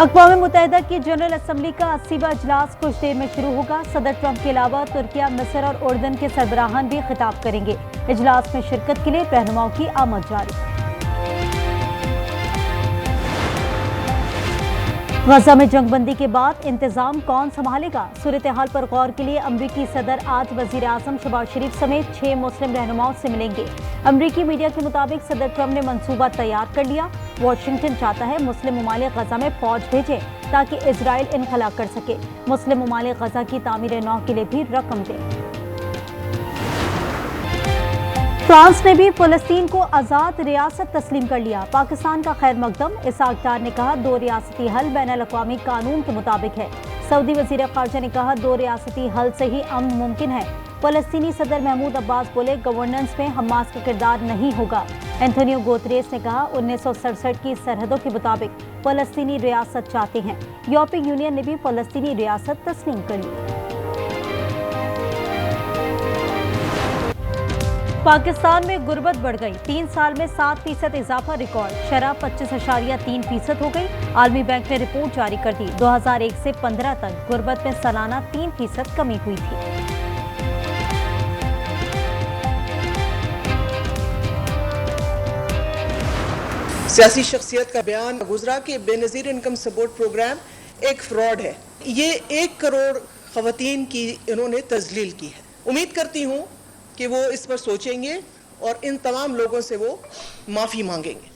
अक़वाम मुत्तहिदा की general assembly का 80वां इजलास कुछ देर में शुरू होगा। सदर ट्रंप के अलावा तुर्किया, मिस्र और उर्दन के सरबराहान भी खिताब करेंगे। इजलास में शिरकत के लिए रहनुमाओं की आमद जारी। गजा में जंगबंदी के बाद इंतजाम कौन संभालेगा? सूरत हाल पर गौर के लिए अमरीकी सदर आज वजीर आजम शहबाज शरीफ समेत 6 मुस्लिम रहनुमाओं से मिलेंगे। अमरीकी मीडिया के मुताबिक सदर ट्रंप ने मंसूबा तैयार कर लिया। वाशिंगटन चाहता है मुस्लिम ममालिक गजा में फौज भेजे ताकि इजराइल इनखला कर सके। मुस्लिम ममालिक गजा की तामीर नौ के लिए भी रकम दे। फ्रांस ने भी फलस्तीन को आज़ाद रियासत तस्लीम कर लिया। पाकिस्तान का खैर मकदम। इसहाक डार ने कहा 2 रियासती हल बैनुल-अक़वामी कानून के मुताबिक है। सऊदी वज़ीर ख़ारजा ने कहा 2 रियासती हल से ही अमन मुमकिन है। फलस्तीनी सदर महमूद अब्बास बोले गवर्नेंस में हमास का किरदार नहीं होगा। एंटोनियो गुतेरेस ने कहा 1967 की सरहदों के मुताबिक फलस्तीनी रियासत चाहते हैं। यूरोपीय यूनियन ने भी फलस्तीनी रियासत तस्लीम कर ली। पाकिस्तान में गुर्बत बढ़ गई। 3 साल में 7% इजाफा रिकॉर्ड। शराब 25.3% हो गई। आलमी बैंक ने रिपोर्ट जारी कर दी। 2001 से 15 तक गुर्बत में सालाना 3% कमी हुई थी। सियासी शख्सियत का बयान गुजरा कि बेनज़ीर इनकम सपोर्ट प्रोग्राम एक फ्रॉड है। ये 1 करोड़ ख़वातीन की इन्होंने तजलील की है। उम्मीद करती हूँ कि वो इस पर सोचेंगे और इन तमाम लोगों से वो माफ़ी मांगेंगे।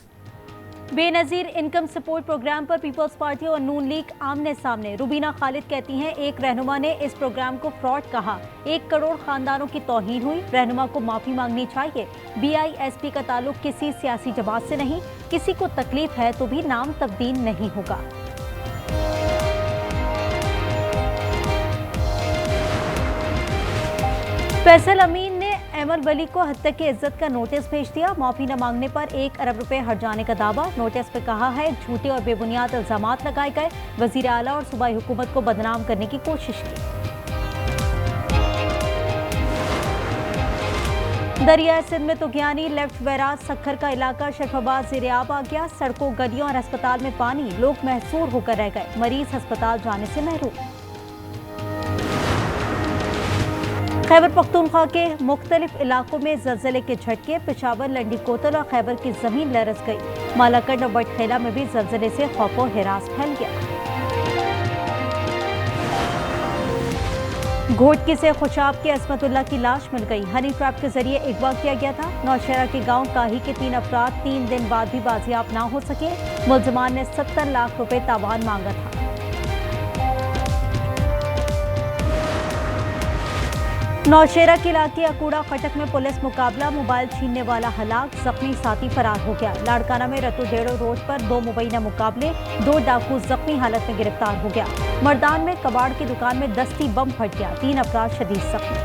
बेनज़ीर इनकम सपोर्ट प्रोग्राम पर पीपल्स पार्टी और नून लीग आमने सामने। रुबीना खालिद कहती हैं एक रहनुमा ने इस प्रोग्राम को फ्रॉड कहा। 1 करोड़ खानदानों की तौहीन हुई। रहनुमा को माफ़ी मांगनी चाहिए। BISP का ताल्लुक किसी सियासी जमात से नहीं। किसी को तकलीफ है तो भी नाम तब्दील नहीं होगा। फैसल अमीन ने एमर वली को हत्या की इज्जत का नोटिस भेज दिया। माफी न मांगने पर 1 अरब रुपए हट जाने का दावा। नोटिस में कहा है झूठे और बेबुनियाद इल्जामात लगाए गए। वजीर आला और सूबाई हुकूमत को बदनाम करने की कोशिश की। दरियाए सिंध में तुगयानी लेफ्ट बैराज सक्खर का इलाका शरफाबाद ज़ेर-ए-आब आ गया। सड़कों, गलियों और अस्पताल में पानी। लोग महसूर होकर रह गए। मरीज अस्पताल जाने से महरूम। खैबर पख्तूनख्वा के मुख्तलिफ इलाकों में ज़लज़ले के झटके। पेशावर, लंडी कोतल और खैबर की जमीन लरस गई। मालाकंड और बटखेला में भी ज़लज़ले से खौफ व हिरास फैल गया। घोटकी से खुशाब की असमतुल्लाह की लाश मिल गई। हनी ट्रैप के जरिए अगवा किया गया था। नौशहरा के गांव काही के 3 अफराद 3 दिन बाद भी बाजियाब ना हो सके। मुल्ज़िमान ने 70 लाख रुपए तावान मांगा था। नौशेरा के इलाके अकूड़ा खटक में पुलिस मुकाबला। मोबाइल छीनने वाला हलाक, जख्मी साथी फरार हो गया। लाड़काना में रतुडेड़ो रोड पर 2 मुबैना मुकाबले। 2 डाकू जख्मी हालत में गिरफ्तार हो गया। मर्दान में कबाड़ की दुकान में दस्ती बम फट गया। 3 अफराद शदीद जख्मी।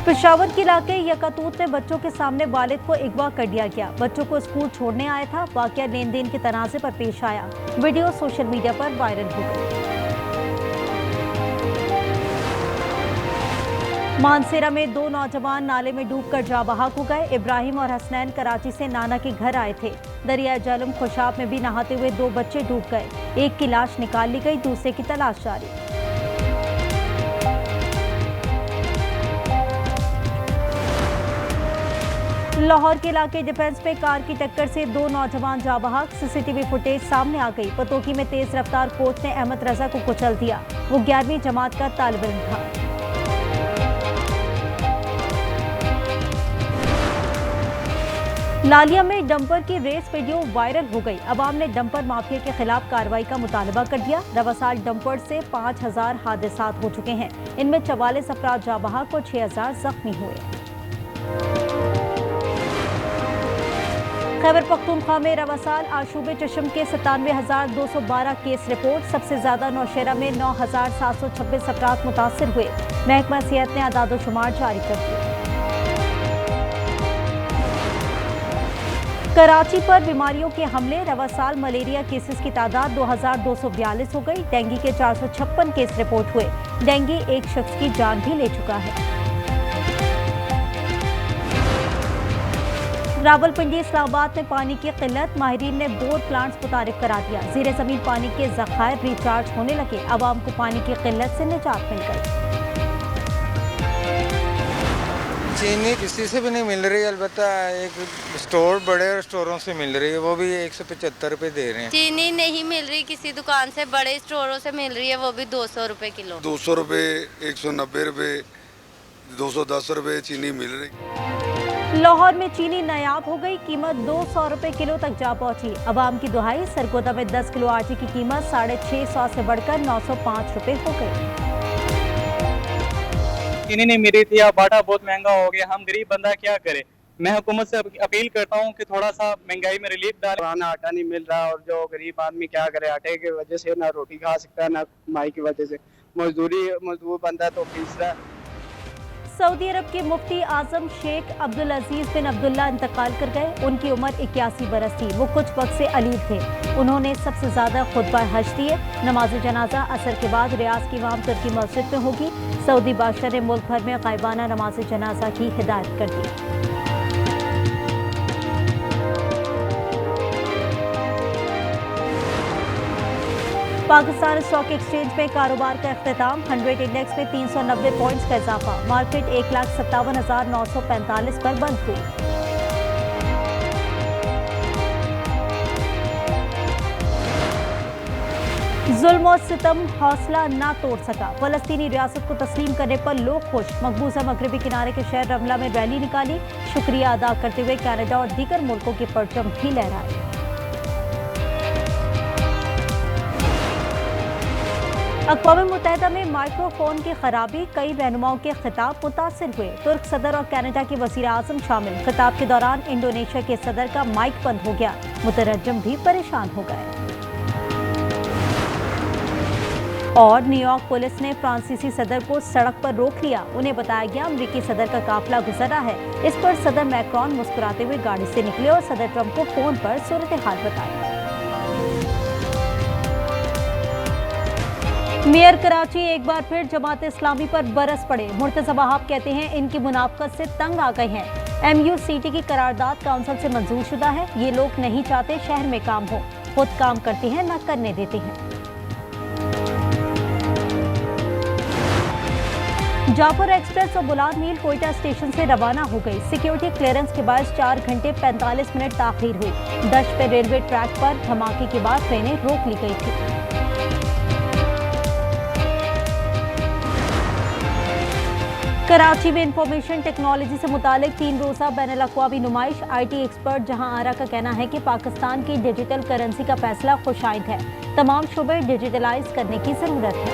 पेशावर के इलाके यकातूत में बच्चों के सामने वालिद को अगवा कर दिया गया। बच्चों को स्कूल छोड़ने आया था। वाकया लेन देन के तनाज़े पर पेश आया। वीडियो सोशल मीडिया पर वायरल हो गई। मानसेरा में 2 नौजवान नाले में डूबकर जाँ बहक हो गए। इब्राहिम और हसनैन कराची से नाना के घर आए थे। दरिया जलम खुशाब में भी नहाते हुए 2 बच्चे डूब गए। एक की लाश निकाल ली गई, दूसरे की तलाश जारी। लाहौर के इलाके डिफेंस में कार की टक्कर से 2 नौजवान जाँ बहक। CCTV फुटेज सामने आ गई। पतोकी में तेज रफ्तार कोच ने अहमद रजा को कुचल दिया। वो 11वीं जमात का तालिब इल्म था। लालिया में डंपर की रेस वीडियो वायरल हो गई। अवाम ने डंपर माफिया के खिलाफ कार्रवाई का मुतालबा कर दिया। रवासाल डंपर से 5000 हादसात हो चुके हैं। इनमें 44 अफराद जाँ बहक और 6000 जख्मी हुए। खैबर पख्तूनख्वा में रवासाल आशूबे चशम के 97,212 केस रिपोर्ट। सबसे ज्यादा नौशेरा में 9,726 अफराद मुतासर हुए। महकमा सेहत ने आदादोशुमार जारी कर दिए। कराची पर बीमारियों के हमले। रवासाल मलेरिया केसेस की तादाद 2242 हो गई। डेंगू के 456 केस रिपोर्ट हुए। डेंगू एक शख्स की जान भी ले चुका है। रावलपिंडी इस्लामाबाद में पानी की किल्लत, माहिरीन ने बोर प्लांट्स मुतारिफ करा दिया। ज़ीरे ज़मीन पानी के ज़खायर रिचार्ज होने लगे, आवाम को पानी की किल्लत से निजात मिल गई। चीनी किसी से भी नहीं मिल रही, अलबत्ता एक स्टोर बड़े स्टोरों से मिल रही है, वो भी 175 रुपए दे रहे हैं। चीनी नहीं मिल रही किसी दुकान से, बड़े स्टोरों से मिल रही है, वो भी 200 रुपए किलो। 200 रुपए, 190 रुपए, 210 रुपए चीनी मिल रही। लाहौर में चीनी नायाब हो गई, कीमत 200 रुपए किलो तक जा पहुंची। अवाम की दुहाई, सरगोदा में 10 किलो आटे की कीमत 650 से बढ़कर 905 रुपए हो गई। चीनी नहीं मिल रही थी, अब आटा बहुत महंगा हो गया, हम गरीब बंदा क्या करे। मैं हुकूमत से अपील करता हूँ कि थोड़ा सा महंगाई में रिलीफ डाले। पुराना आटा नहीं मिल रहा और जो गरीब आदमी क्या करे, आटे की वजह से ना रोटी खा सकता है ना कमाई की वजह से, मजदूर बंदा तो पीस रहा है। सऊदी अरब के मुफ्ती आजम शेख अब्दुल अजीज बिन अब्दुल्ला इंतकाल कर गए। उनकी उम्र 81 बरस थी। वो कुछ वक्त से अलील थे। उन्होंने सबसे ज्यादा खुतबा हज दिए। नमाज जनाजा असर के बाद रियाज की इमाम तुर्की मस्जिद में होगी। सऊदी बादशाह ने मुल्क भर में गायबाना नमाज जनाजा की हिदायत कर दी। पाकिस्तान स्टॉक एक्सचेंज में कारोबार का इख्तिताम। 100 इंडेक्स में 390 पॉइंट्स का इजाफा। मार्केट 1,57,945 पर बंद हुई। जुल्म और सितम हौसला ना तोड़ सका। फलस्तीनी रियासत को तस्लीम करने पर लोग खुश। मकबूजा मगरबी किनारे के शहर रमला में रैली निकाली। शुक्रिया अदा करते हुए कनाडा और दीगर मुल्कों के परचम भी लहराए। अक़वाम मुत्तहिदा में माइक्रोफोन की खराबी, कई रहनुमाओं के खिताब मुतासिर हुए। तुर्क सदर और कनाडा के वज़ीर आज़म शामिल। खिताब के दौरान इंडोनेशिया के सदर का माइक बंद हो गया। मुतरज्जिम भी परेशान हो गए। और न्यूयॉर्क पुलिस ने फ्रांसीसी सदर को सड़क पर रोक लिया। उन्हें बताया गया अमरीकी सदर का काफिला गुजर रहा है। इस पर सदर मैक्रॉन मुस्कुराते हुए गाड़ी से निकले और सदर ट्रंप को फोन पर सूरत हाल बताई। मेयर कराची एक बार फिर जमात इस्लामी पर बरस पड़े। मुर्तज़ा वहाब कहते हैं इनकी मुनाफकत से तंग आ गए हैं। MUCT की करारदाद काउंसिल से मंजूर शुदा है। ये लोग नहीं चाहते शहर में काम हो, खुद काम करते हैं न करने देते हैं। जाफर एक्सप्रेस और बुलाद मील कोयटा स्टेशन से रवाना हो गई। सिक्योरिटी क्लियरेंस के बाद 4 घंटे 45 मिनट ताखीर हुई। दश्त पे रेलवे ट्रैक पर धमाके के बाद ट्रेनें रोक ली गई थी। कराची में इंफॉर्मेशन टेक्नोलॉजी से मुतालिक 3 रोज़ा बैनुल-अक़वामी नुमाइश। IT एक्सपर्ट जहां आरा का कहना है कि पाकिस्तान की डिजिटल करेंसी का फैसला खुशाइंद है। तमाम शोबे डिजिटलाइज करने की जरूरत है।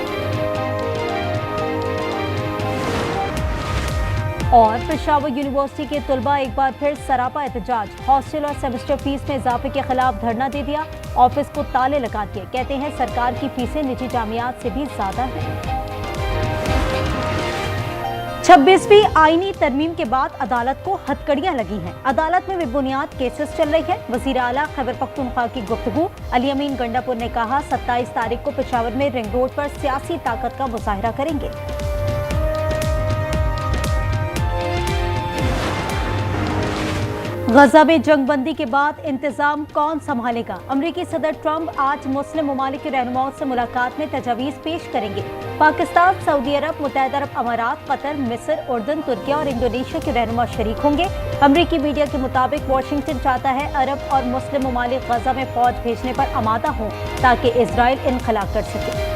और पेशावर यूनिवर्सिटी के तुलबा एक बार फिर सरापा एहतजाज। हॉस्टल और सेमेस्टर फीस में इजाफे के खिलाफ धरना दे दिया। ऑफिस को ताले लगा दिए। कहते हैं सरकार की फीसें निजी जामियात से भी ज्यादा है। 26वीं आईनी तरमीम के बाद अदालत को हथकड़ियां लगी हैं। अदालत में बेबुनियाद केसेस चल रही है। वजीर आला खैबर पख्तूनख्वा की गुफ्तगू। अली अमीन गंडापुर ने कहा 27 तारीख को पेशावर में रिंग रोड पर सियासी ताकत का मुजाहिरा करेंगे। गजा में जंगबंदी के बाद इंतजाम कौन संभालेगा? अमरीकी सदर ट्रंप आज मुस्लिम ममालिक के रहनुमाओं से मुलाकात में तजावीज़ पेश करेंगे। पाकिस्तान, सऊदी अरब, मुत्तहिदा अरब अमारात, कतर, मिस्र, उर्दन, तुर्की और इंडोनेशिया के रहनुमा शरीक होंगे। अमरीकी मीडिया के मुताबिक वाशिंगटन चाहता है अरब और मुस्लिम ममालिक गजा में फौज भेजने पर आमादा हों ताकि इजराइल इनखला कर सके।